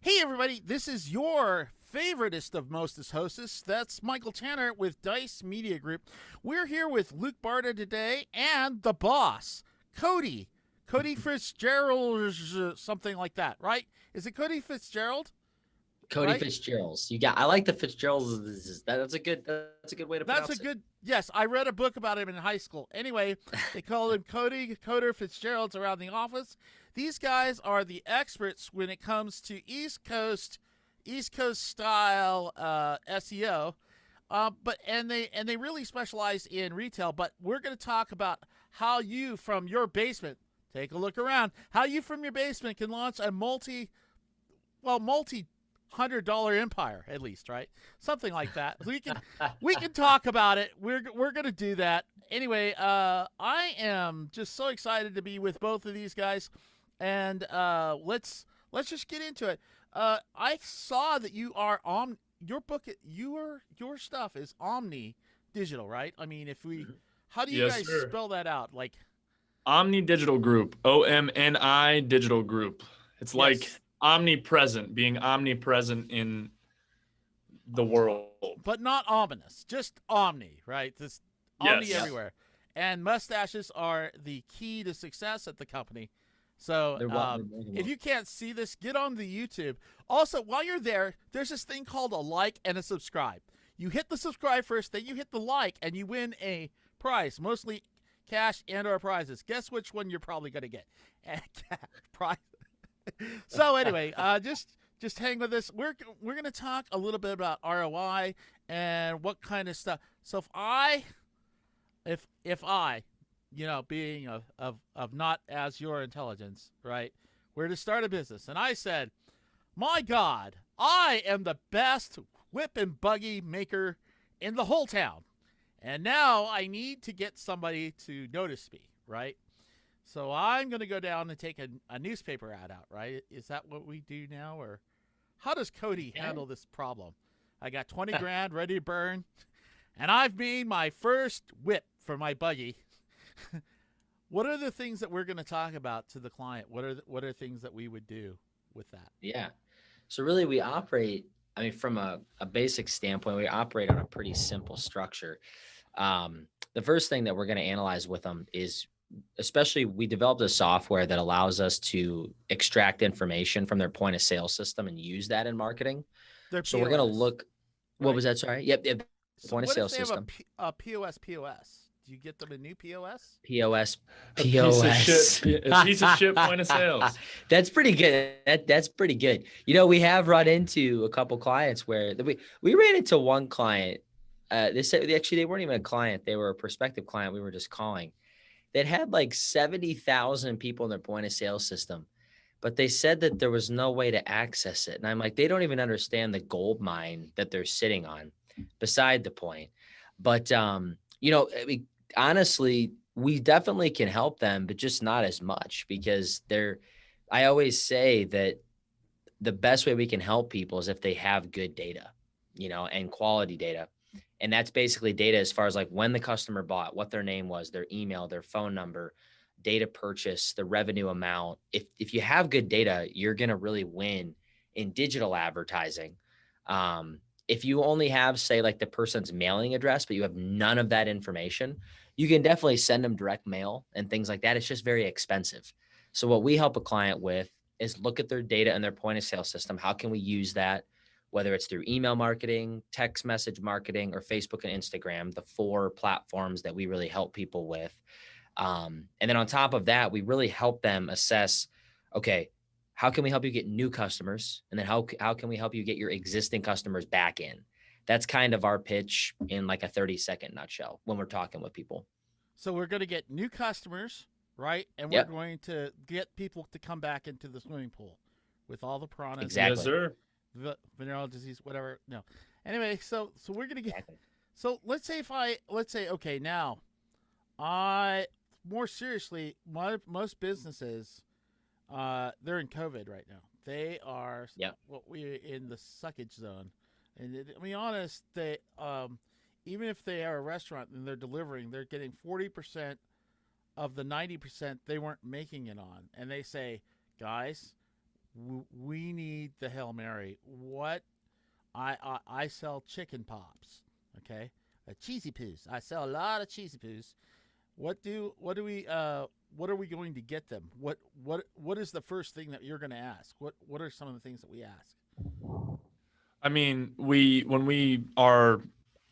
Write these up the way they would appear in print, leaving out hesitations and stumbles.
Hey, everybody, this is your favoritist of mostest hostess. That's Michael Tanner with Dice Media Group. We're here with Luke Barta today and the boss, Cody. Cody Fitzgerald, something like that, right? Is it Cody Fitzgerald? Cody Right? Fitzgerald's. I like the Fitzgerald's. That's a good way to That's a pronounce it. good, yes, I read a book about him in high school. Anyway, they call him Coder Fitzgerald's around the office. These guys are the experts when it comes to East Coast style SEO. But they really specialize in retail. But we're going to talk about how you from your basement, take a look around, how you from your basement can launch a multi $100 empire, at least, right? Something like that. We can talk about it. We're gonna do that anyway. I am just so excited to be with both of these guys, and let's just get into it. I saw that you are on your book. Your stuff is Omni Digital, right? I mean, if we, how do you Yes, guys sir. spell that out? Like, Omni Digital Group, OMNI Digital Group. It's like yes, omnipresent, being omnipresent in the world. but not ominous, just Omni, right? This Omni Yes. Yep. everywhere. And mustaches are the key to success at the company. So They're welcome. They're more than if you welcome. can't see this, get on the YouTube. Also, while you're there, there's this thing called a like and a subscribe. You hit the subscribe first, then you hit the like, and you win a prize, mostly cash and/or prizes. Guess which one you're probably gonna get? Prize. So anyway, just hang with us. We're gonna talk a little bit about ROI and what kind of stuff. So if I, being of not as your intelligence, right, were to start a business, and I said, my God, I am the best whip and buggy maker in the whole town, and now I need to get somebody to notice me, right? So I'm going to go down and take a newspaper ad out, right? Is that what we do now? Or how does Cody Yeah. handle this problem? I got 20 grand ready to burn, and I've made my first whip for my buggy. What are the things that we're going to talk about to the client? What are things that we would do with that? Yeah. So really we operate, from a basic standpoint, we operate on a pretty simple structure. The first thing that we're going to analyze with them is, especially we developed a software that allows us to extract information from their point of sale system and use that in marketing. Their So we're going to POS, look, what right? was that? Sorry. Yep. So Point of what if sale they have a, system. a POS POS? Do you get them a new POS? POS. A piece of shit point of sales. That's pretty good. That's pretty good. We have run into a couple clients where we ran into one client. They said they weren't even a client. They were a prospective client. We were just calling. That had like 70,000 people in their point of sale system, but they said that there was no way to access it. And I'm like, they don't even understand the gold mine that they're sitting on. Beside the point, but honestly, we definitely can help them, but just not as much because I always say that the best way we can help people is if they have good data, and quality data. And that's basically data as far as like when the customer bought, what their name was, their email, their phone number, data purchase, the revenue amount. If you have good data, you're going to really win in digital advertising. If you only have, say, like the person's mailing address, but you have none of that information, you can definitely send them direct mail and things like that. It's just very expensive. So what we help a client with is look at their data and their point of sale system. How can we use that, whether it's through email marketing, text message marketing, or Facebook and Instagram, the 4 platforms that we really help people with. And then on top of that, we really help them assess, okay, how can we help you get new customers? And then how can we help you get your existing customers back in? That's kind of our pitch in like a 30-second nutshell when we're talking with people. So we're going to get new customers, right? And we're Yep, going to get people to come back into the swimming pool with all the piranhas, Yes, exactly. sir. venereal disease, whatever. No. Anyway, so we're going to get. Exactly. So let's say okay, now I more seriously, most businesses, they're in COVID right now. They are Yep. what we in the suckage zone, and to be honest, they even if they are a restaurant and they're delivering, they're getting 40% of the 90% they weren't making it on, and they say, guys, we need the Hail Mary. What I sell chicken pops, okay? Cheesy poos. I sell a lot of cheesy poos. What are we going to get them? What is the first thing that you're going to ask? What are some of the things that we ask? I mean, when we are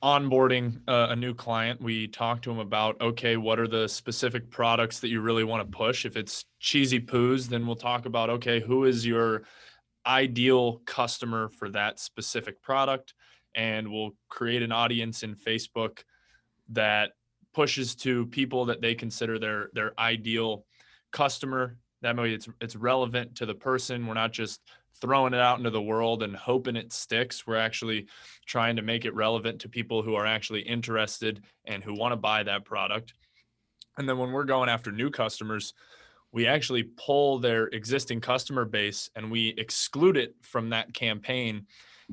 onboarding a new client, we talk to them about, okay, what are the specific products that you really want to push? If it's cheesy poos, then we'll talk about, okay, who is your ideal customer for that specific product? And we'll create an audience in Facebook that pushes to people that they consider their ideal customer. That way it's relevant to the person. We're not just throwing it out into the world and hoping it sticks. We're actually trying to make it relevant to people who are actually interested and who want to buy that product. And then when we're going after new customers, we actually pull their existing customer base and we exclude it from that campaign.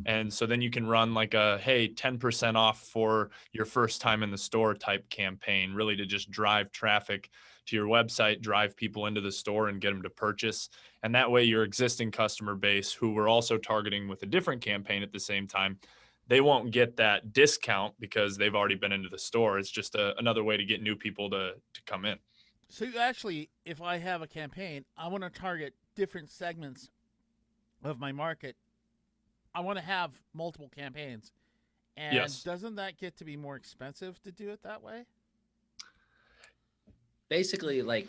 And so then you can run like a, hey, 10% off for your first time in the store type campaign, really to just drive traffic to your website, drive people into the store and get them to purchase. And that way your existing customer base, who we're also targeting with a different campaign at the same time, they won't get that discount because they've already been into the store. It's just another way to get new people to come in. So actually, if I have a campaign, I want to target different segments of my market. I want to have multiple campaigns. And Yes. doesn't that get to be more expensive to do it that way? Basically, like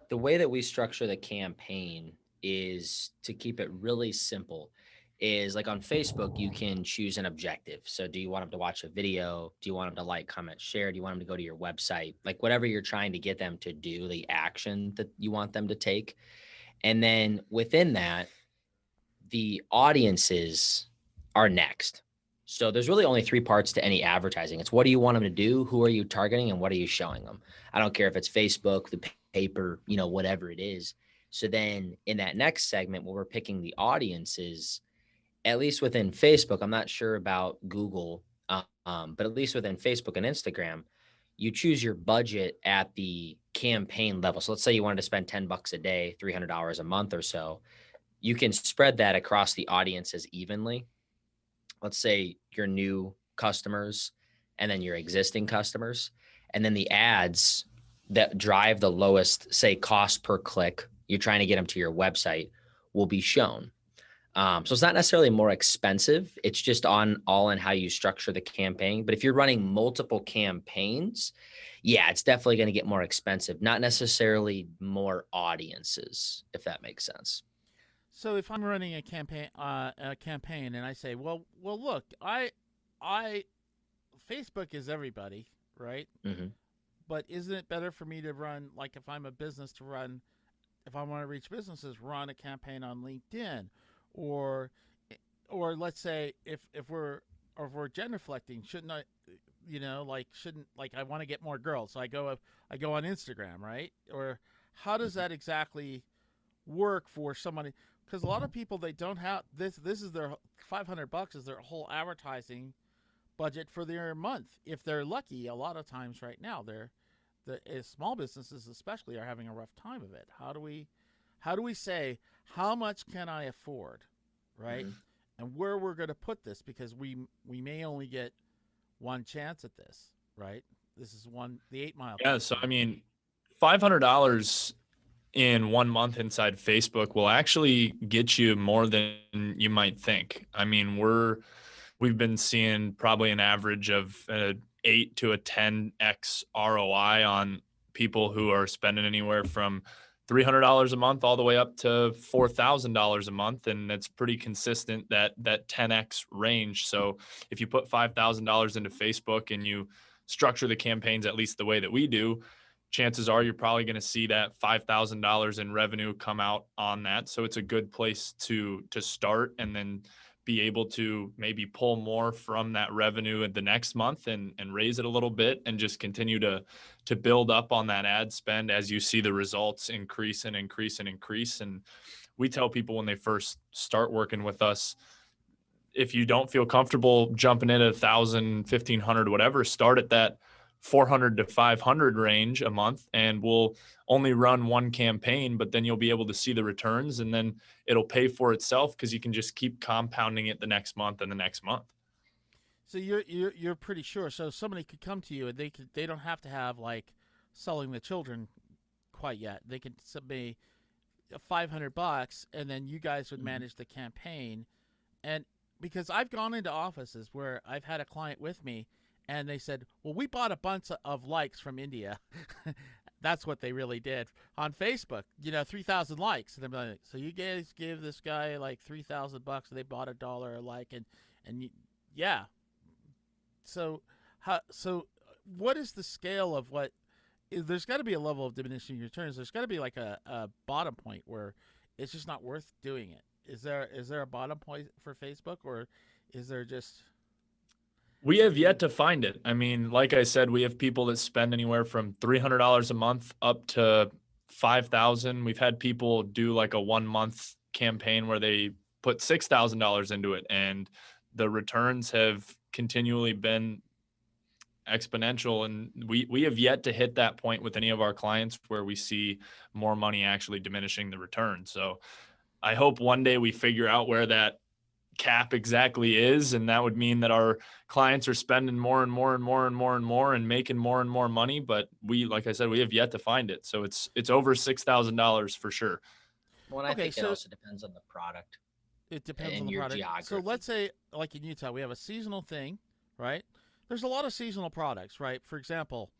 the way that we structure the campaign is to keep it really simple. Is like on Facebook, you can choose an objective. So, do you want them to watch a video? Do you want them to like, comment, share? Do you want them to go to your website? Like, whatever you're trying to get them to do, the action that you want them to take. And then within that, the audiences are next. So there's really only three parts to any advertising. It's what do you want them to do? Who are you targeting? And what are you showing them? I don't care if it's Facebook, the paper, whatever it is. So then in that next segment, where we're picking the audiences, at least within Facebook, I'm not sure about Google, but at least within Facebook and Instagram, you choose your budget at the campaign level. So let's say you wanted to spend $10 a day, $300 a month or so. You can spread that across the audiences evenly. Let's say your new customers and then your existing customers. And then the ads that drive the lowest, say, cost per click, you're trying to get them to your website, will be shown. So it's not necessarily more expensive. It's just all in how you structure the campaign. But if you're running multiple campaigns, yeah, it's definitely going to get more expensive, not necessarily more audiences, if that makes sense. So if I'm running a campaign, and I say, well, look, I, Facebook is everybody, right? Mm-hmm. But isn't it better for me to run, like if I'm a business, to run, if I want to reach businesses, run a campaign on LinkedIn, or let's say if we're genuflecting, shouldn't I, I want to get more girls, so I go on Instagram, right? Or how does that exactly work for somebody? Because a lot of people, they don't have this. This is their $500 is their whole advertising budget for their month. If they're lucky, a lot of times right now, small businesses especially are having a rough time of it. How do we say how much can I afford, right? Mm-hmm. And where we're going to put this, because we may only get one chance at this, right? This is the 8 Mile. Yeah. So I mean, $500 in 1 month inside Facebook will actually get you more than you might think. I mean, we've been seeing probably an average of 8 to a 10x ROI on people who are spending anywhere from $300 a month all the way up to $4,000 a month. And that's pretty consistent, that 10x range. So if you put $5,000 into Facebook and you structure the campaigns, at least the way that we do, chances are you're probably going to see that $5,000 in revenue come out on that. So it's a good place to start, and then be able to maybe pull more from that revenue in the next month and raise it a little bit, and just continue to build up on that ad spend as you see the results increase and increase and increase. And we tell people when they first start working with us, if you don't feel comfortable jumping in at 1,000, 1,500, whatever, start at that 400 to 500 range a month, and we'll only run one campaign, but then you'll be able to see the returns, and then it'll pay for itself because you can just keep compounding it the next month and the next month. So you're pretty sure. So somebody could come to you and they don't have to have like selling the children quite yet. They could submit $500, and then you guys would manage the campaign. And because I've gone into offices where I've had a client with me, and they said, "Well, we bought a bunch of likes from India." That's what they really did on Facebook. 3,000 likes, and I'm like, "So you guys give this guy like $3,000, and they bought $1 a like, yeah." So what is the scale of what? There's got to be a level of diminishing returns. There's got to be like a bottom point where it's just not worth doing it. Is there a bottom point for Facebook, or is there just? We have yet to find it. I mean, like I said, we have people that spend anywhere from $300 a month up to $5,000. We've had people do like a 1 month campaign where they put $6,000 into it, and the returns have continually been exponential. And we have yet to hit that point with any of our clients where we see more money actually diminishing the return. So I hope one day we figure out where that cap exactly is, and that would mean that our clients are spending more and more and more and more and more and making more and more money. But like I said, we have yet to find it. So it's over $6,000 for sure. Well, and I think it also depends on the product. It depends on the your product. geography. So let's say, like in Utah, we have a seasonal thing, right? There's a lot of seasonal products, right? For example,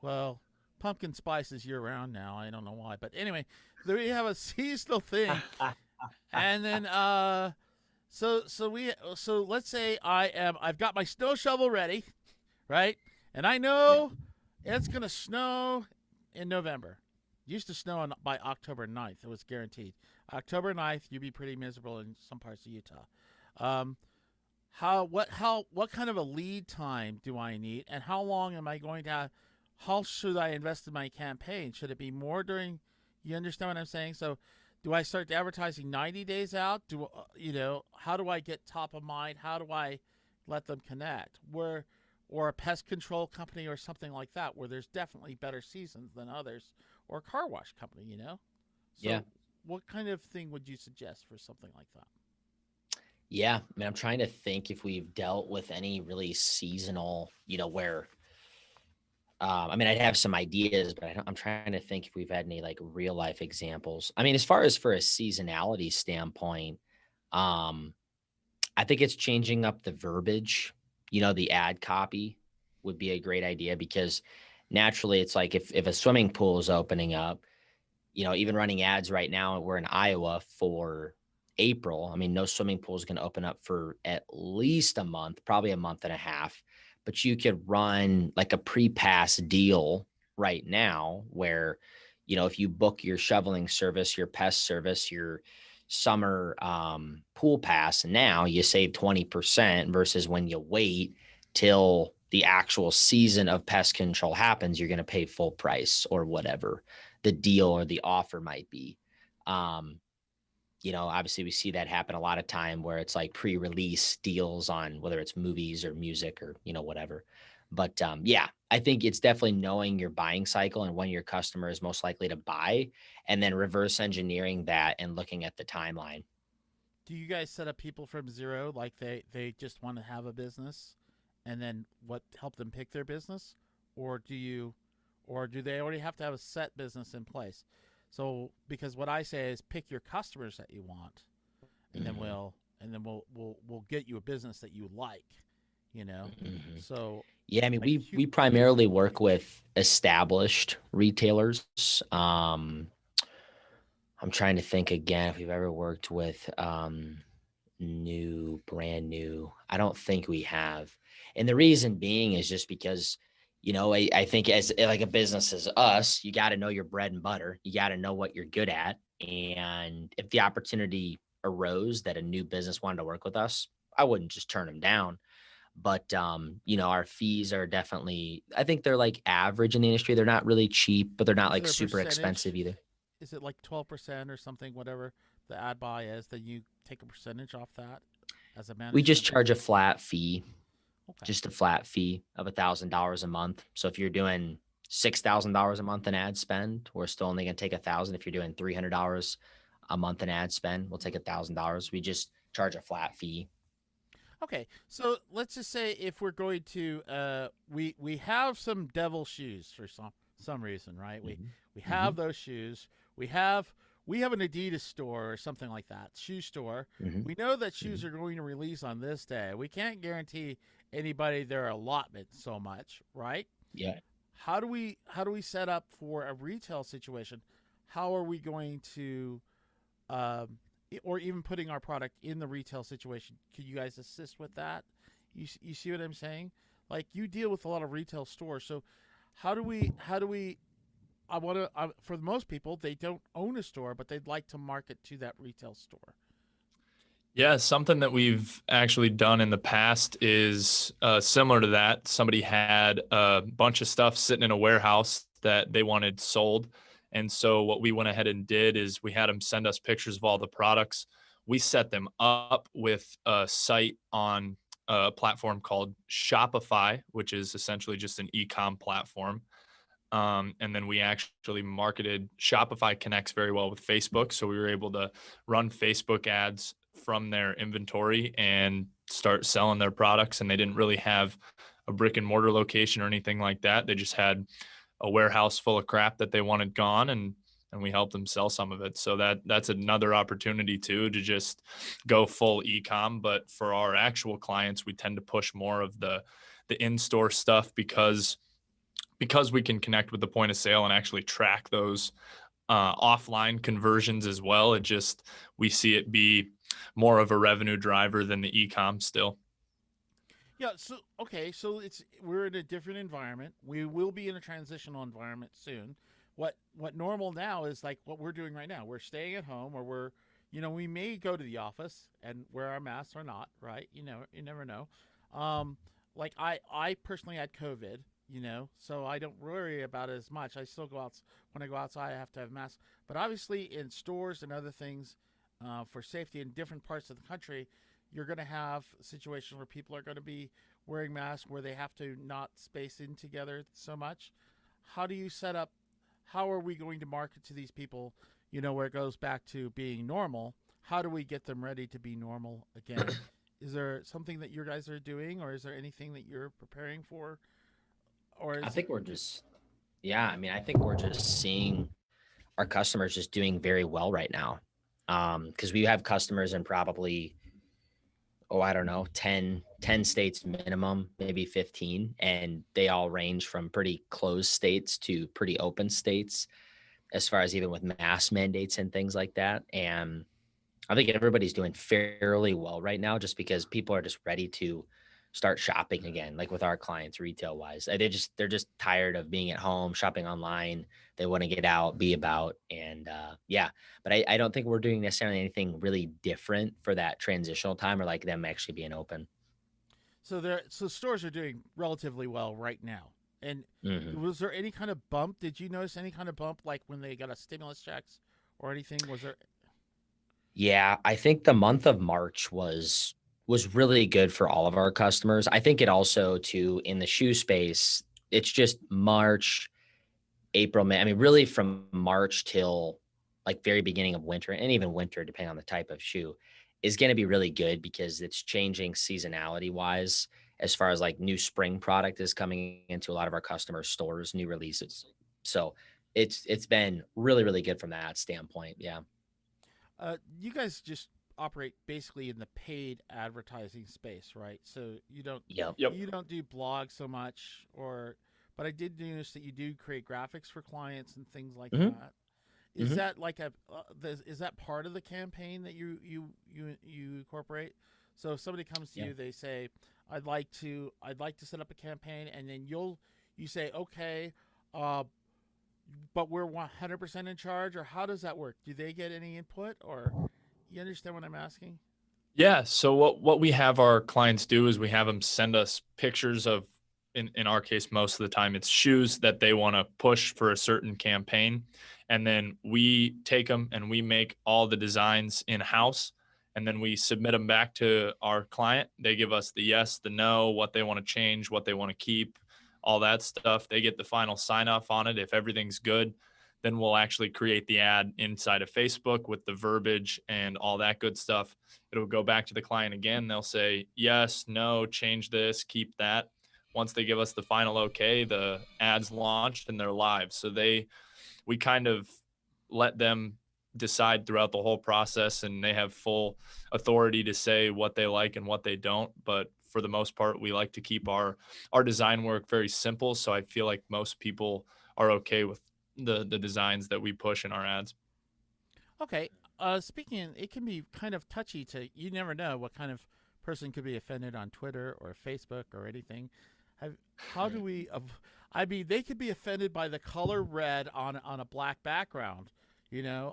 well, pumpkin spice is year-round now. I don't know why, but anyway, we have a seasonal thing, and then so let's say I've got my snow shovel ready, right? And I know it's gonna snow in November. It used to snow by October 9th. It was guaranteed. October 9th, you'd be pretty miserable in some parts of Utah. What kind of a lead time do I need, and how long am I going to have? How should I invest in my campaign? Should it be more during? You understand what I'm saying? So, do I start advertising 90 days out? How do I get top of mind? How do I let them connect? Or a pest control company or something like that, where there's definitely better seasons than others, or a car wash company, So yeah. What kind of thing would you suggest for something like that? Yeah. I mean, I'm trying to think if we've dealt with any really seasonal, where, I mean, I'd have some ideas, but I'm trying to think if we've had any like real life examples. I mean, as far as for a seasonality standpoint, I think it's changing up the verbiage, the ad copy would be a great idea, because naturally it's like if a swimming pool is opening up, even running ads right now, we're in Iowa for April. I mean, no swimming pool is going to open up for at least a month, probably a month and a half, but you could run like a pre-pass deal right now where, if you book your shoveling service, your pest service, your summer pool pass, now you save 20% versus when you wait till the actual season of pest control happens, you're going to pay full price or whatever the deal or the offer might be. Obviously we see that happen a lot of time where it's like pre-release deals on whether it's movies or music or, whatever. But yeah, I think it's definitely knowing your buying cycle and when your customer is most likely to buy, and then reverse engineering that and looking at the timeline. Do you guys set up people from zero, like they just want to have a business, and then help them pick their business, or do they already have to have a set business in place? So, because what I say is pick your customers that you want, and then we'll get you a business that you like, So yeah, I mean, we primarily work with established retailers. I'm trying to think again if we've ever worked with brand new. I don't think we have. And the reason being is just because, I think as like a business as us, you got to know your bread and butter. You got to know what you're good at. And if the opportunity arose that a new business wanted to work with us, I wouldn't just turn them down. But, our fees are definitely, I think they're like average in the industry. They're not really cheap, but they're not like super expensive either. Is it like 12% or something, whatever the ad buy is, then you take a percentage off that as a manager? We just charge a flat fee. Okay. just a flat fee of $1,000 a month. So if you're doing $6,000 a month in ad spend, we're still only going to take 1,000. If you're doing $300 a month in ad spend, we'll take $1,000. We just charge a flat fee. Okay, so let's just say if we're going to we have some devil shoes for some reason, right? We have those shoes. We have an Adidas store or something like that, shoe store. Mm-hmm. We know that shoes are going to release on this day. We can't guarantee anybody their allotment so much, right? Yeah. How do we set up for a retail situation? How are we going to um, or even putting our product in the retail situation? Could you guys assist with that? You see what I'm saying? Like, you deal with a lot of retail stores, so how do we I want to for most people, they don't own a store, but they'd like to market to that retail store. Yeah, something that we've actually done in the past is similar to that. Somebody had a bunch of stuff sitting in a warehouse that they wanted sold. And so what we went ahead and did is we had them send us pictures of all the products. We set them up with a site on a platform called Shopify, which is essentially just an e-com platform. And then we actually marketed. Shopify connects very well with Facebook. So we were able to run Facebook ads from their inventory and start selling their products. And they didn't really have a brick and mortar location or anything like that. They just had a warehouse full of crap that they wanted gone, and we helped them sell some of it. So that's another opportunity too, to just go full e-com. But for our actual clients, we tend to push more of the in-store stuff because we can connect with the point of sale and actually track those offline conversions as well. It just, we see it be more of a revenue driver than the e-com still. Yeah. So okay. So we're in a different environment. We will be in a transitional environment soon. What normal now is like what we're doing right now. We're staying at home, or we may go to the office and wear our masks or not. Right. You never know. Um, like I personally had COVID. So I don't worry about it as much. I still go out when I go outside. I have to have masks. But obviously, in stores and other things, for safety in different parts of the country, you're going to have a situation where people are going to be wearing masks where they have to not space in together so much. How do you set up? How are we going to market to these people? Where it goes back to being normal. How do we get them ready to be normal again? Is there something that you guys are doing, or is there anything that you're preparing for? Or I is think we're just, yeah, I mean, I think we're just seeing our customers just doing very well right now. Because we have customers in probably, I don't know, 10 states minimum, maybe 15. And they all range from pretty closed states to pretty open states, as far as even with mask mandates and things like that. And I think everybody's doing fairly well right now, just because people are just ready to start shopping again, like with our clients retail wise. They're just tired of being at home, shopping online. They want to get out, be about. And yeah, but I don't think we're doing necessarily anything really different for that transitional time, or like them actually being open. so stores are doing relatively well right now. And Hmm. was there any kind of bump? Did you notice any kind of bump, like when they got a stimulus checks or anything? Was there? Yeah, I think the month of March was really good for all of our customers. I think it also too, in the shoe space, it's just March, April, May. I mean, really from March till like very beginning of winter, and even winter, depending on the type of shoe, is going to be really good because it's changing seasonality wise, as far as like new spring product is coming into a lot of our customer stores, new releases. So it's been really, really good from that standpoint. Yeah. You guys just operate basically in the paid advertising space, right? So you don't Yep. Yep. you don't do blogs so much, but I did notice that you do create graphics for clients and things like Hmm. that. Is Hmm. that like is that part of the campaign that you incorporate? So if somebody comes to Yeah. you, they say, I'd like to set up a campaign," and then you say, "Okay, uh, but we're 100% in charge," or how does that work? Do they get any input, or you understand what I'm asking? Yeah. So what we have our clients do is we have them send us pictures of, in our case, most of the time it's shoes that they want to push for a certain campaign. And then we take them and we make all the designs in house. and then we submit them back to our client. They give us the yes, the no, what they want to change, what they want to keep, all that stuff. They get the final sign off on it. If everything's good, then we'll actually create the ad inside of Facebook with the verbiage and all that good stuff. It'll go back to the client again. They'll say yes, no, change this, keep that. Once they give us the final okay, the ad's launched and they're live. So we kind of let them decide throughout the whole process, and they have full authority to say what they like and what they don't. But for the most part, we like to keep our design work very simple. So I feel like most people are okay with the designs that we push in our ads. Okay. Speaking, it can be kind of touchy you never know what kind of person could be offended on Twitter or Facebook or anything. How do we, I mean, they could be offended by the color red on a black background,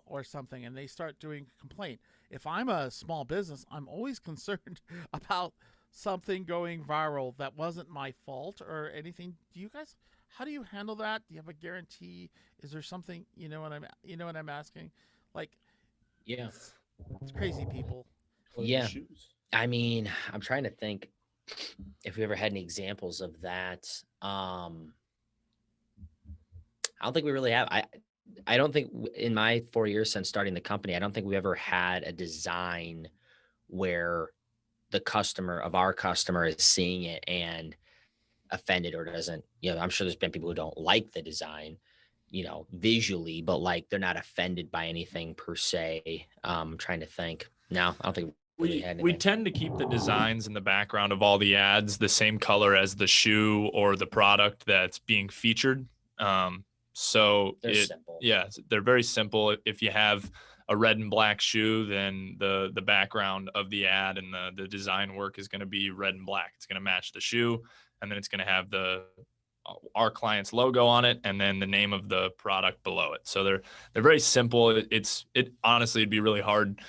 or something, and they start doing a complaint. If I'm a small business, I'm always concerned about something going viral that wasn't my fault or anything. How do you handle that? Do you have a guarantee? Is there something, what I'm asking? Like, Yeah. it's crazy people. Yeah. I mean, I'm trying to think if we ever had any examples of that. I don't think we really have. I don't think in my 4 years since starting the company, I don't think we ever had a design where our customer is seeing it and offended or doesn't, I'm sure there's been people who don't like the design, visually, but like they're not offended by anything per se. I'm trying to think. No, I don't think we really had anything. We tend to keep the designs in the background of all the ads the same color as the shoe or the product that's being featured. So they're simple. Yeah, they're very simple. If you have a red and black shoe, then the background of the ad and the design work is going to be red and black. It's going to match the shoe, and then it's going to have our client's logo on it, and then the name of the product below it. So they're very simple. It honestly, it'd be really hard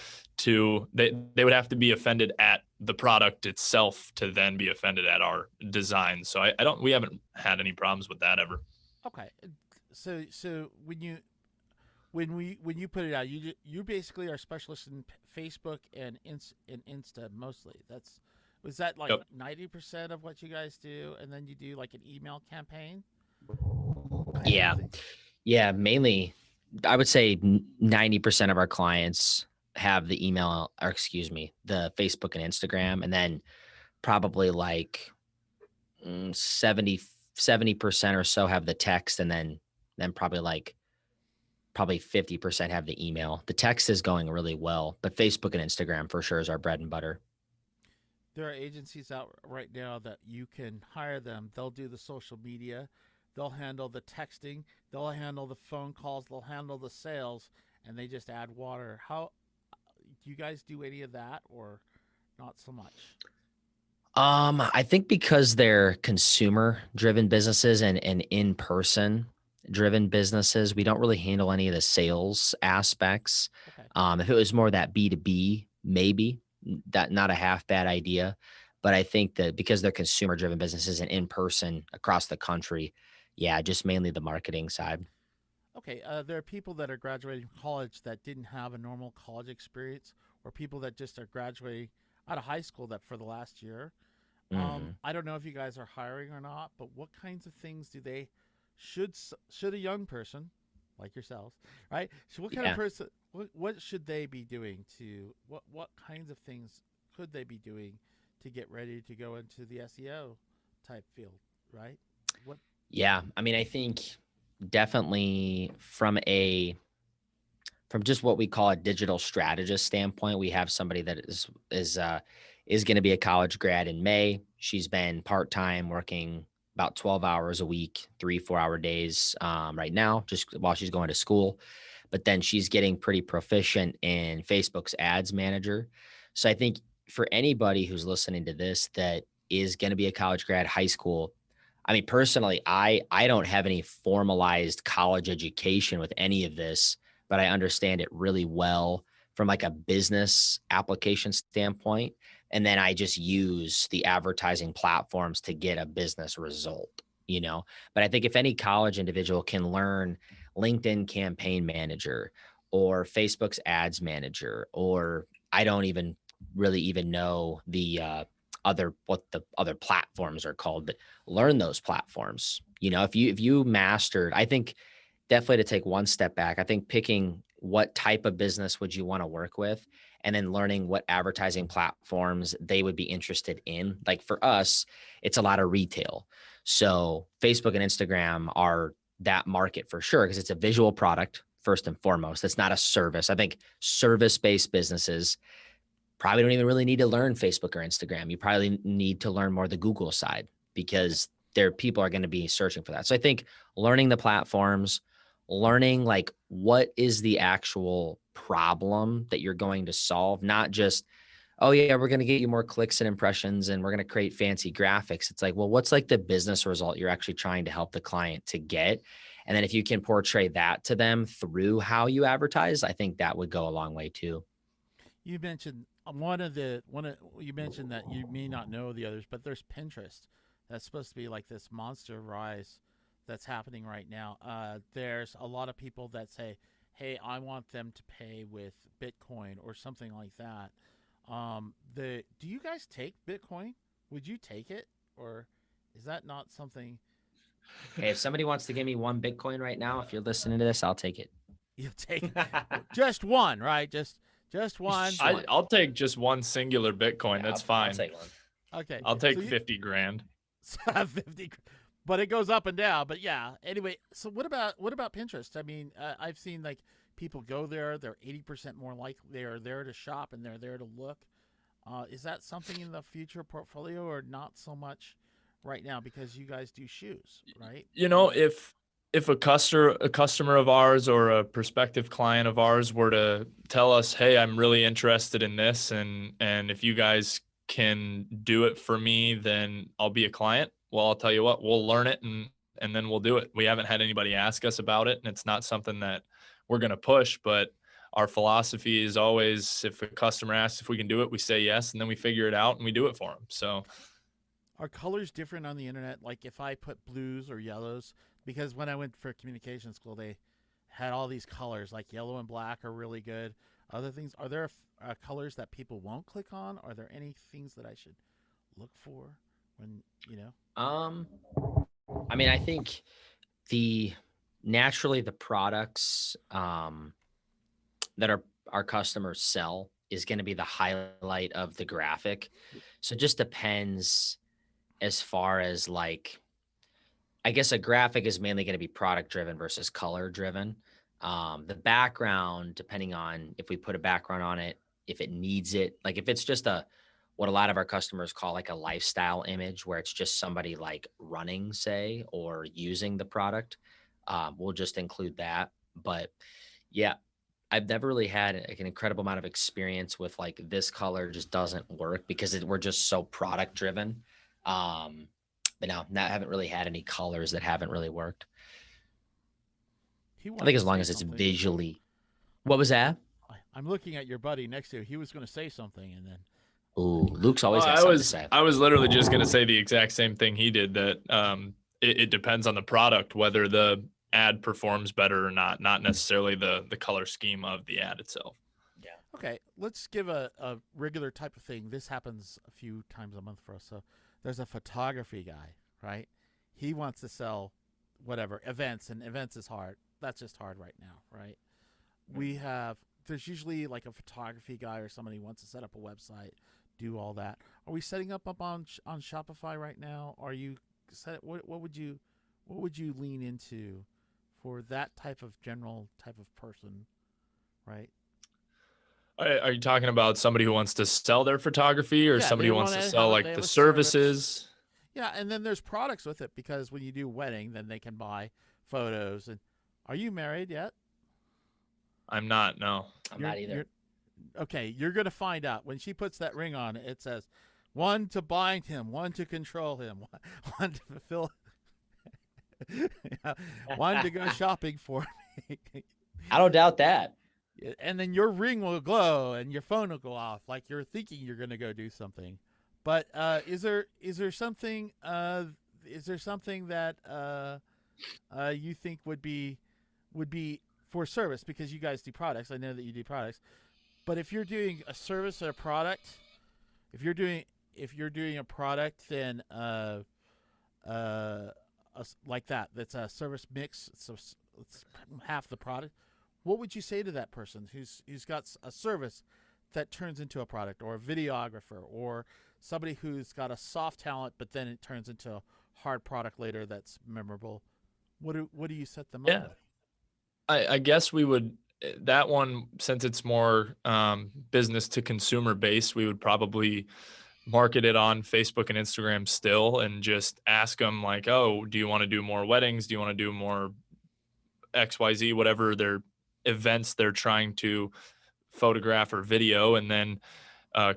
they would have to be offended at the product itself to then be offended at our design. So we haven't had any problems with that ever. Okay. So when you put it out, you basically are specialists in Facebook and Insta mostly. Was that like 90% of what you guys do, and then you do like an email campaign? Yeah. Yeah, mainly I would say 90% of our clients have the email, or excuse me, the Facebook and Instagram, and then probably like 70% or so have the text, and then probably 50% have the email. The text is going really well, but Facebook and Instagram for sure is our bread and butter. There are agencies out right now that you can hire them. They'll do the social media, they'll handle the texting, they'll handle the phone calls, they'll handle the sales, and they just add water. How do you guys do any of that, or not so much? I think because they're consumer driven businesses and in-person driven businesses, we don't really handle any of the sales aspects. Okay. If it was more that B2B, maybe that not a half bad idea. But I think that because they're consumer driven businesses and in person across the country, yeah, just mainly the marketing side. Okay. There are people that are graduating from college that didn't have a normal college experience, or people that just are graduating out of high school that for the last year. I don't know if you guys are hiring or not, but what kinds of things should a young person like yourselves, right? So what kind of person, what should they be doing what kinds of things could they be doing to get ready to go into the SEO type field, right? Yeah, I mean, I think definitely from just what we call a digital strategist standpoint, we have somebody that is going to be a college grad in May. She's been part-time working about 12 hours a week, 3-4 hour days right now, just while she's going to school. But then she's getting pretty proficient in Facebook's ads manager. So I think for anybody who's listening to this that is going to be a college grad, high school, I mean, personally, I don't have any formalized college education with any of this, but I understand it really well from like a business application standpoint. And then I just use the advertising platforms to get a business result, But I think if any college individual can learn LinkedIn Campaign Manager or Facebook's Ads Manager or I don't even really even know what the other platforms are called, but learn those platforms. If you mastered, I think definitely to take one step back, I think picking what type of business would you want to work with, and then learning what advertising platforms they would be interested in. Like for us, it's a lot of retail. So Facebook and Instagram are that market for sure, because it's a visual product first and foremost. It's not a service. I think service-based businesses probably don't even really need to learn Facebook or Instagram. You probably need to learn more the Google side, because people are going to be searching for that. So I think learning the platforms, learning like what is the actual problem that you're going to solve, not just, oh yeah, we're going to get you more clicks and impressions and we're going to create fancy graphics. It's like, well, what's like the business result you're actually trying to help the client to get? And then if you can portray that to them through how you advertise, I think that would go a long way too. You mentioned you mentioned that you may not know the others, but there's Pinterest. That's supposed to be like this monster rise that's happening right now. There's a lot of people that say, "Hey, I want them to pay with Bitcoin or something like that." Do you guys take Bitcoin? Would you take it, or is that not something Hey, if somebody wants to give me one Bitcoin right now, if you're listening to this, I'll take it. you take? Just one, right? Just one. Just one. I'll take just one singular Bitcoin. Yeah, That's I'll fine. take one. Okay, I'll take so 50 grand. 50, but it goes up and down. But yeah, anyway, so what about Pinterest? I mean, I've seen like people go there, they're 80% more likely they're there to shop and they're there to look. Is that something in the future portfolio, or not so much right now, because you guys do shoes, right? If a customer of ours or a prospective client of ours were to tell us, hey, I'm really interested in this, and if you guys can do it for me, then I'll be a client. Well, I'll tell you what, we'll learn it and then we'll do it. We haven't had anybody ask us about it, and it's not something that we're going to push, but our philosophy is always, if a customer asks if we can do it, we say yes, and then we figure it out and we do it for them. So Are colors different on the internet? Like if I put blues or yellows, because when I went for communication school, they had all these colors, like yellow and black are really good. Other things, are there colors that people won't click on? Are there any things that I should look for when, you know? Um, I mean, I think naturally the products that our customers sell is going to be the highlight of the graphic. So it just depends as far as like, I guess a graphic is mainly going to be product driven versus color driven. The background, depending on if we put a background on it, if it needs it, like if it's just what a lot of our customers call like a lifestyle image, where it's just somebody like running, say, or using the product, we'll just include that. But yeah, I've never really had like an incredible amount of experience with like this color just doesn't work, because we're just so product driven. But no, I haven't really had any colors that haven't really worked. He I wanted think to as long say as it's something. visually. What was that? I'm looking at your buddy next to you. He was going to say something, and then Ooh, Luke's well, always got something to say. I was literally just going to say the exact same thing he did, that it depends on the product, whether the ad performs better or not necessarily the color scheme of the ad itself. Yeah. okay, let's give a regular type of thing. This happens a few times a month for us. So there's a photography guy, right? He wants to sell whatever events, and events is hard. That's just hard right now, right? We have There's usually like a photography guy or somebody who wants to set up a website, do all that. Are we setting up on Shopify right now? Are you what would you lean into for that type of general type of person, right? Are you talking about somebody who wants to sell their photography, or Yeah, somebody they who want wants to to sell have like they have the a service. services? Yeah, and then there's products with it, because when you do wedding, then they can buy photos. And are you married yet? I'm not, no. I'm not either. Okay. You're gonna find out when she puts that ring on. It says, one to bind him, one to control him, one to fulfill, one to go shopping for me. I don't doubt that. And then your ring will glow and your phone will go off like you're thinking you're gonna go do something. But is there something that you think would be for service, because you guys do products? I know that you do products, But if you're doing a service or a product, if you're doing a product, then like that's a service mix. So it's half the product. What would you say to that person who's got a service that turns into a product, or a videographer, or somebody who's got a soft talent, but then it turns into a hard product later that's memorable? What do you set them up with? I guess we would, that one, since it's more business to consumer based, we would probably market it on Facebook and Instagram still, and just ask them like, oh, do you want to do more weddings? Do you want to do more XYZ, whatever their events they're trying to photograph or video, and then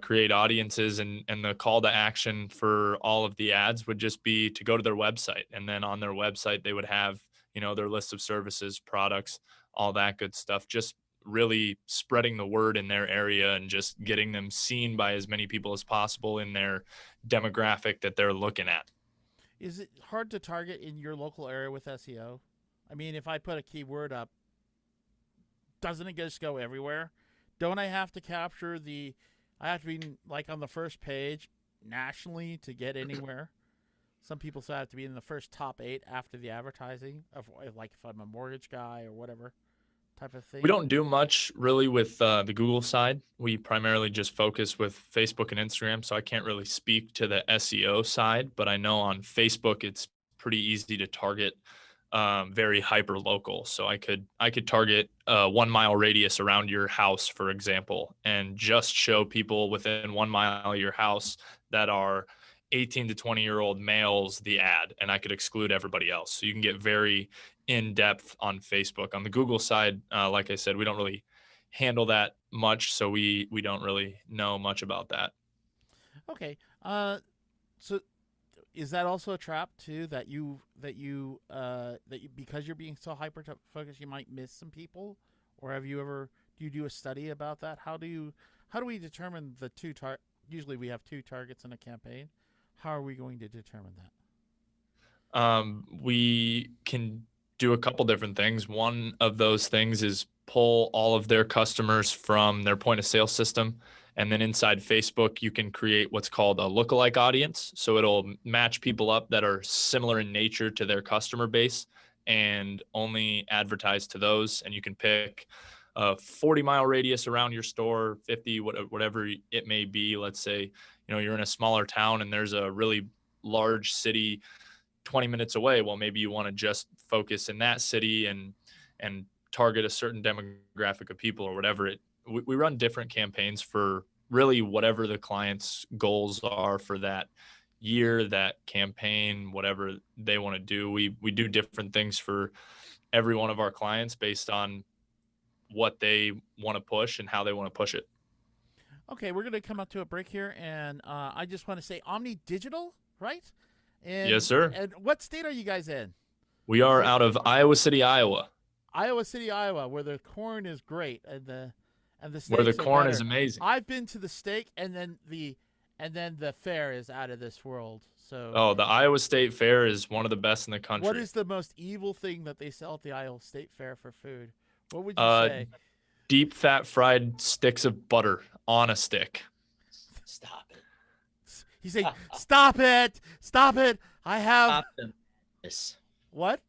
create audiences. And the call to action for all of the ads would just be to go to their website. And then on their website, they would have, their list of services, products, all that good stuff, just really spreading the word in their area and just getting them seen by as many people as possible in their demographic that they're looking at. Is it hard to target in your local area with SEO? I mean, if I put a keyword up, doesn't it just go everywhere? Don't I have to capture I have to be like on the first page nationally to get anywhere? Some people say I have to be in the first top 8 after the advertising, of like if I'm a mortgage guy or whatever type of thing. We don't do much really with the Google side. We primarily just focus with Facebook and Instagram. So I can't really speak to the SEO side, but I know on Facebook, it's pretty easy to target very hyper local. So I could target a 1 mile radius around your house, for example, and just show people within 1 mile of your house that are 18 to 20-year-old males the ad, and I could exclude everybody else. So you can get very in depth on Facebook. On the Google side, like I said, we don't really handle that much, so we don't really know much about that. Okay. So is that also a trap too, that you because you're being so hyper focused, you might miss some people? Or do you do a study about that? How do we determine the usually we have 2 targets in a campaign. How are we going to determine that? We can do a couple different things. One of those things is pull all of their customers from their point of sale system. And then inside Facebook, you can create what's called a lookalike audience. So it'll match people up that are similar in nature to their customer base and only advertise to those. And you can pick a 40-mile radius around your store, 50, whatever it may be. Let's say, you're in a smaller town and there's a really large city 20 minutes away. Well, maybe you want to just focus in that city and target a certain demographic of people or whatever. We run different campaigns for really whatever the client's goals are for that year, that campaign, whatever they want to do. We do different things for every one of our clients based on what they want to push and how they want to push it. Okay, we're going to come up to a break here, and I just want to say Omni Digital, right? And, yes, sir. And what state are you guys in? We are out of Iowa City, Iowa. Iowa City, Iowa, where the corn is great and the steaks where the corn better. is amazing. I've been to the steak, and then the fair is out of this world. So the Iowa State Fair is one of the best in the country. What is the most evil thing that they sell at the Iowa State Fair for food? What would you say? Deep fat fried sticks of butter on a stick. Stop it. He's saying, stop it. Stop it. I have. Stop them. Yes. What?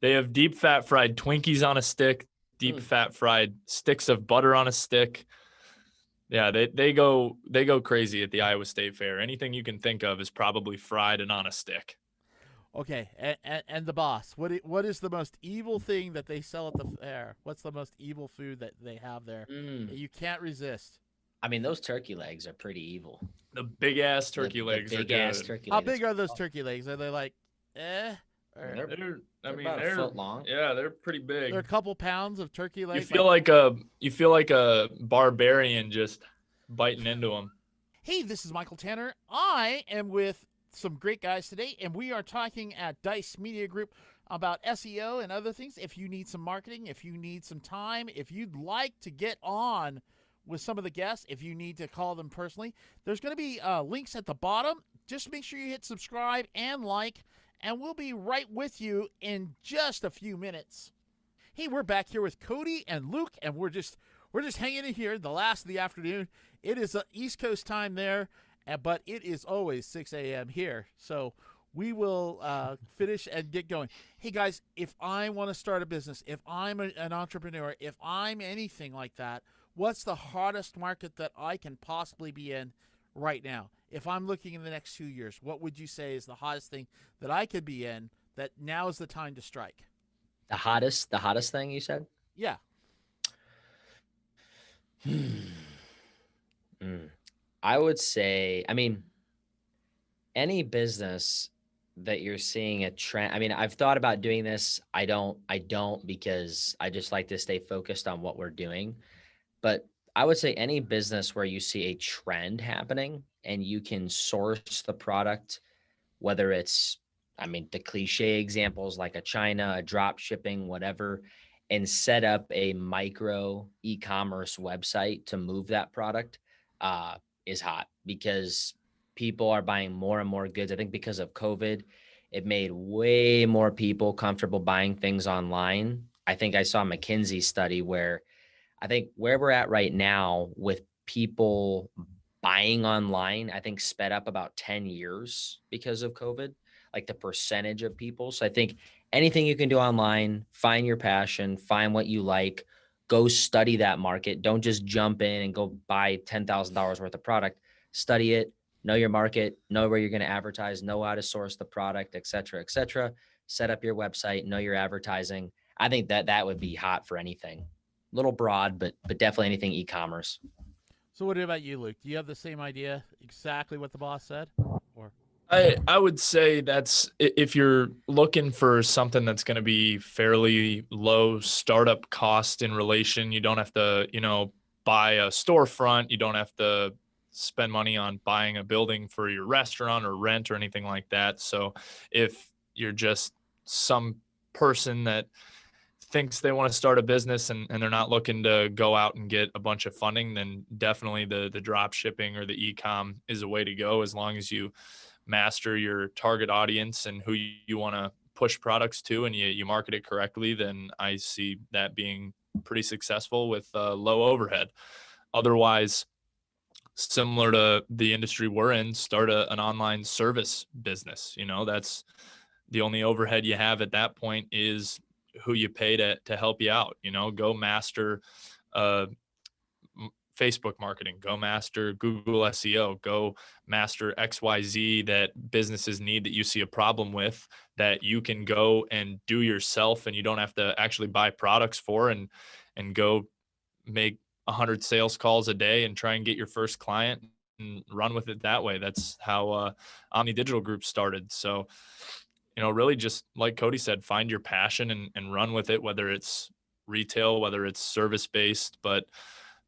They have deep fat fried Twinkies on a stick, deep fat fried sticks of butter on a stick. Yeah, they go crazy at the Iowa State Fair. Anything you can think of is probably fried and on a stick. Okay, and the boss, what is the most evil thing that they sell at the fair? What's the most evil food that they have there that you can't resist? I mean, those turkey legs are pretty evil. The big ass turkey legs are good. Turkey How legs. big are those turkey legs? Are they like, They're about a foot long. Yeah, they're pretty big. They're a couple pounds of turkey legs. You feel like a barbarian just biting into them. Hey, this is Michael Tanner. I am with some great guys today, and we are talking at Dice Media Group about SEO and other things. If you need some marketing, if you need some time, if you'd like to get on with some of the guests, if you need to call them personally, there's going to be links at the bottom. Just make sure you hit subscribe and like, and we'll be right with you in just a few minutes. Hey, we're back here with Cody and Luke, and we're We're just hanging in here the last of the afternoon. It is East Coast time there, but it is always 6 a.m. here. So we will finish and get going. Hey, guys, if I want to start a business, if I'm an entrepreneur, if I'm anything like that, what's the hottest market that I can possibly be in right now? If I'm looking in the next 2 years, what would you say is the hottest thing that I could be in that now is the time to strike? The hottest thing you said? Yeah. I would say, I mean, any business that you're seeing a trend. I mean, I've thought about doing this. I don't because I just like to stay focused on what we're doing. But I would say any business where you see a trend happening and you can source the product, whether it's, I mean, the cliche examples like a China, a drop shipping, whatever, and set up a micro e-commerce website to move that product is hot because people are buying more and more goods. I think because of COVID, it made way more people comfortable buying things online. I think I saw a McKinsey study where I think where we're at right now with people buying online, I think sped up about 10 years because of COVID, like the percentage of people. So I think anything you can do online, find your passion, find what you like, go study that market. Don't just jump in and go buy $10,000 worth of product. Study it, know your market, know where you're going to advertise, know how to source the product, et cetera, et cetera. Set up your website, know your advertising. I think that would be hot for anything. A little broad, but definitely anything e-commerce. So what about you, Luke? Do you have the same idea, exactly what the boss said? Or I would say that's if you're looking for something that's going to be fairly low startup cost in relation, you don't have to, buy a storefront. You don't have to spend money on buying a building for your restaurant or rent or anything like that. So if you're just some person that thinks they want to start a business and they're not looking to go out and get a bunch of funding, then definitely the drop shipping or the e-com is a way to go, as long as you master your target audience and who you want to push products to and you market it correctly. Then I see that being pretty successful with low overhead. Otherwise, similar to the industry we're in, start an online service business. That's the only overhead you have at that point is who you pay to help you out. Go master Facebook marketing, go master Google SEO, go master XYZ that businesses need that you see a problem with, that you can go and do yourself and you don't have to actually buy products for, and go make 100 sales calls a day and try and get your first client and run with it that way. That's how Omni Digital Group started. So, really just like Cody said, find your passion and run with it, whether it's retail, whether it's service-based, but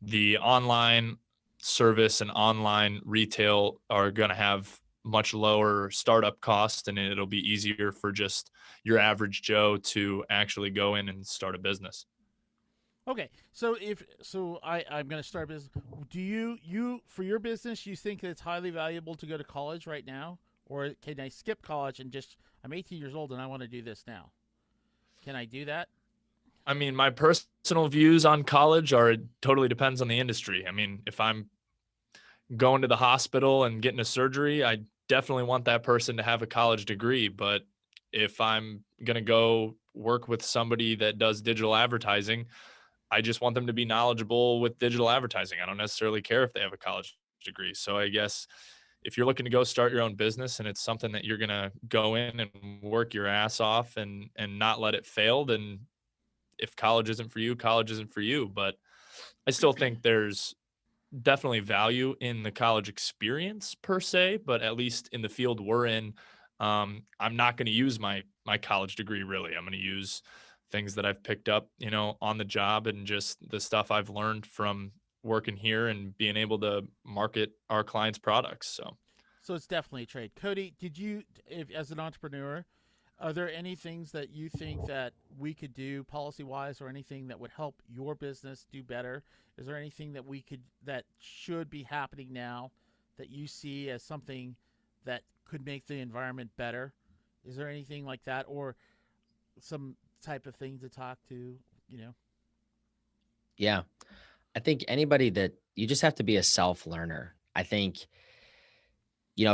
the online service and online retail are going to have much lower startup costs, and it'll be easier for just your average Joe to actually go in and start a business. okay, so I'm going to start a business. Do you for your business, you think that it's highly valuable to go to college right now, or can I skip college and just I'm 18 years old and I want to do this now? Can I do that? I mean, my personal views on college are it totally depends on the industry. I mean, if I'm going to the hospital and getting a surgery, I definitely want that person to have a college degree. But if I'm going to go work with somebody that does digital advertising, I just want them to be knowledgeable with digital advertising. I don't necessarily care if they have a college degree. So I guess if you're looking to go start your own business and it's something that you're going to go in and work your ass off and not let it fail, then if college isn't for you, college isn't for you. But I still think there's definitely value in the college experience per se, but at least in the field we're in, I'm not going to use my college degree really. I'm going to use things that I've picked up, on the job and just the stuff I've learned from working here and being able to market our clients' products. So it's definitely a trade. Cody, as an entrepreneur, are there any things that you think that we could do policy-wise, or anything that would help your business do better? Is there anything that should be happening now that you see as something that could make the environment better? Is there anything like that, or some type of thing to talk to? Yeah. I think anybody that you just have to be a self learner. I think,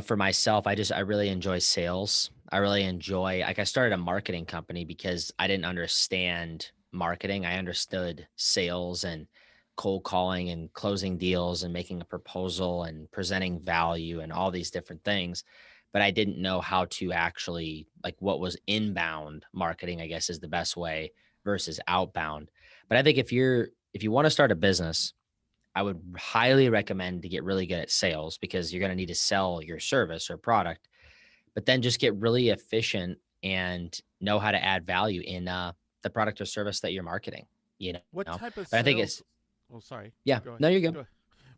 for myself, I really enjoy sales. I really enjoy, like, I started a marketing company because I didn't understand marketing. I understood sales and cold calling and closing deals and making a proposal and presenting value and all these different things. But I didn't know how to actually, like, what was inbound marketing, I guess is the best way versus outbound. But I think if you want to start a business, I would highly recommend to get really good at sales because you're going to need to sell your service or product, but then just get really efficient and know how to add value in the product or service that you're marketing, you know. What type of But I think it's, sales? Oh, sorry. yeah, Go ahead. no, you're good. Go ahead.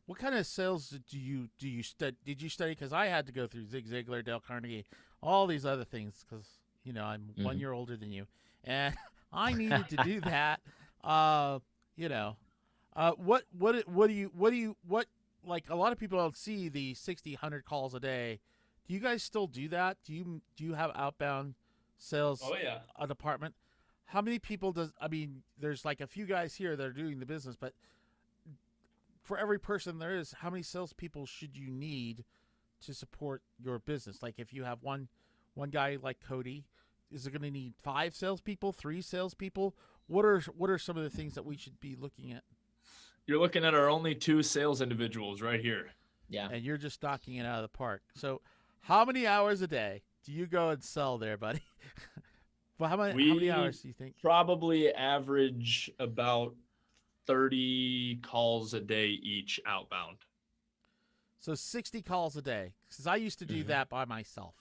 What kind of sales do you study? Did you study? Because I had to go through Zig Ziglar, Dale Carnegie, all these other things. Because I'm one Mhm. year older than you, and I needed to do that. Uh, you know, what like a lot of people don't see the 60, 100 calls a day. Do you guys still do that? Do you have outbound sales Oh yeah. a department? How many people does I mean? There's like a few guys here that are doing the business, but for every person there is, how many salespeople should you need to support your business? Like if you have one guy like Cody, is it going to need 5 salespeople, 3 salespeople? What are some of the things that we should be looking at? You're looking at our only 2 sales individuals right here. Yeah. And you're just knocking it out of the park. So, how many hours a day do you go and sell there, buddy? Well, how many We hours do you think? probably average about 30 calls a day each outbound. So 60 calls a day. Because I used to do Mhm. that by myself.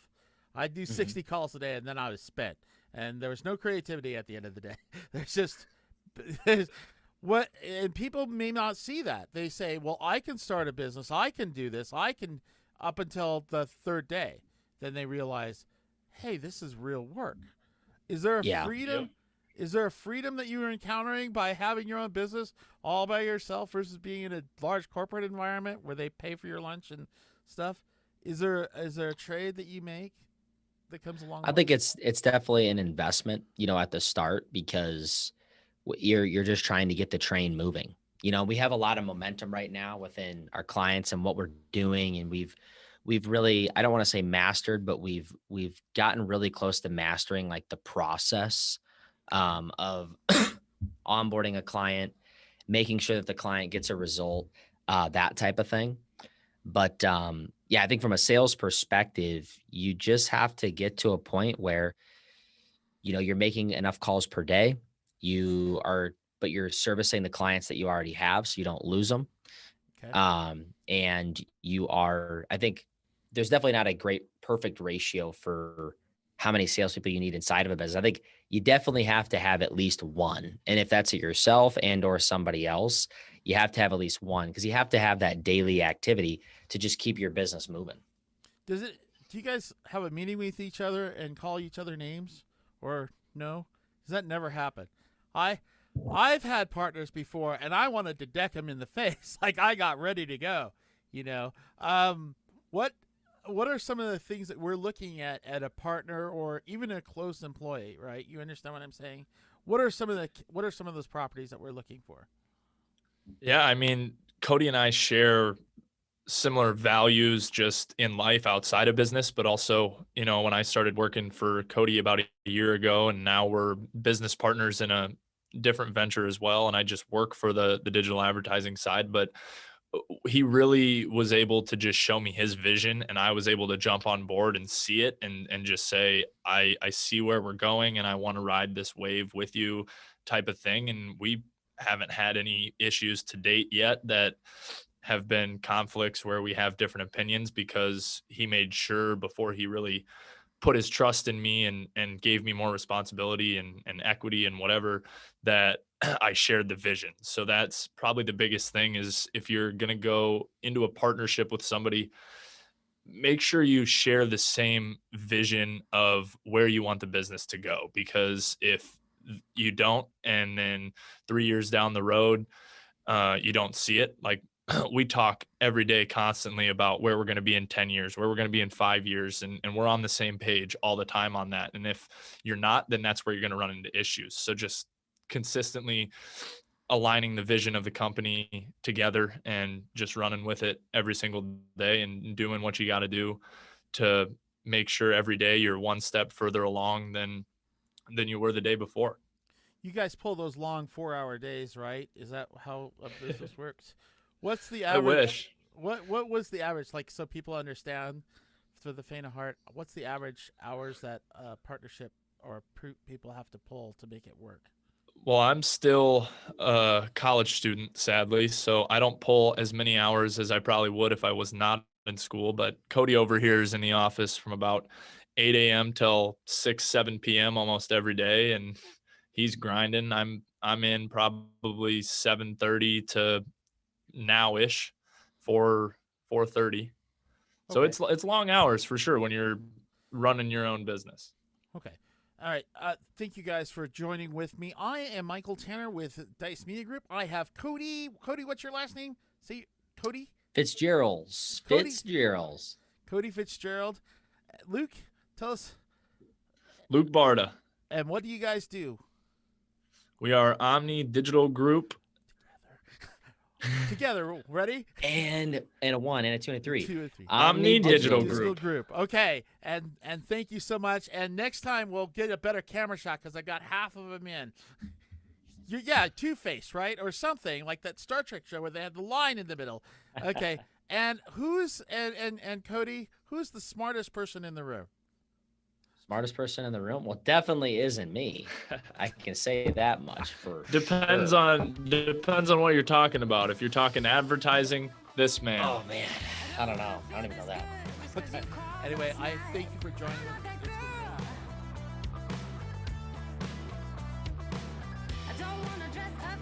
I'd do Mhm. 60 calls a day, and then I was spent. And there was no creativity at the end of the day. There's just there's, what, and people may not see that. They say, "Well, I can start a business. I can do this. I can," up until the third day. Then they realize, "Hey, this is real work." Is there a Yeah. Yep. freedom? Is there a freedom that you are encountering by having your own business all by yourself versus being in a large corporate environment where they pay for your lunch and stuff? Is there a trade that you make that comes along I with think it? it's definitely an investment, at the start because you're just trying to get the train moving. We have a lot of momentum right now within our clients and what we're doing, and we've really, I don't want to say mastered, but we've gotten really close to mastering like the process Okay. of onboarding a client, making sure that the client gets a result, that type of thing. But yeah, I think from a sales perspective, you just have to get to a point where you're making enough calls per day. But you're servicing the clients that you already have, so you don't lose them. Okay. And I think there's definitely not a great perfect ratio for how many salespeople you need inside of a business. I think you definitely have to have at least one. And if that's yourself and or somebody else, you have to have at least one because you have to have that daily activity to just keep your business moving. Do you guys have a meeting with each other and call each other names, or no? Does that never happen? I I've had partners before, and I wanted to deck them in the face, like I got ready to go. You know, um, what what are some of the things that we're looking at a partner or even a close employee? Right? You understand what I'm saying? What are some of those properties that we're looking for? Yeah, I mean, Cody and I share similar values just in life outside of business, but also, when I started working for Cody about a year ago, and now we're business partners in a different venture as well. And I just work for the digital advertising side, but he really was able to just show me his vision, and I was able to jump on board and see it and just say, I see where we're going and I want to ride this wave with you type of thing. And we haven't had any issues to date yet that have been conflicts where we have different opinions, because he made sure before he really put his trust in me and gave me more responsibility and equity and whatever, that I shared the vision. So that's probably the biggest thing, is if you're going to go into a partnership with somebody, make sure you share the same vision of where you want the business to go. Because if you don't, and then 3 years down the road, you don't see it. Like, we talk every day constantly about where we're going to be in 10 years, where we're going to be in 5 years. And we're on the same page all the time on that. And if you're not, then that's where you're going to run into issues. So just consistently aligning the vision of the company together and just running with it every single day and doing what you got to do to make sure every day you're one step further along than you were the day before. You guys pull those long 4-hour days, right? Is that how a business works? What's the I average? wish. What was the average? Like, so people understand, for the faint of heart, what's the average hours that partnership or people have to pull to make it work? Well, I'm still a college student, sadly, so I don't pull as many hours as I probably would if I was not in school. But Cody over here is in the office from about 8 a.m. till 6, 7 p.m. almost every day, and he's grinding. I'm in probably 7:30 to now-ish, 4:30. So Okay. it's long hours for sure when you're running your own business. Okay. All right. Thank you guys for joining with me. I am Michael Tanner with Dice Media Group. I have Cody. Cody, what's your last name? Say Cody. Fitzgerald's. Cody? Fitzgerald's. Cody Fitzgerald. Luke, tell us. Luke Barda. And what do you guys do? We are Omni Digital Group. Together. Ready? And a 1 and a 2 and a 3. 2 and 3. Omni Digital Digital Group. Group. Okay. And thank you so much. And next time we'll get a better camera shot because I got half of them in. Yeah, Two-Face, right? Or something like that Star Trek show where they had the line in the middle. Okay. And and Cody, who's the smartest person in the room? Smartest person in the room? Well, definitely isn't me. I can say that much for Depends sure. on what you're talking about. If you're talking advertising, this man. Oh man, I don't know. I don't even know that. Okay. Anyway, I thank you for joining me. It's been I don't wanna dress up.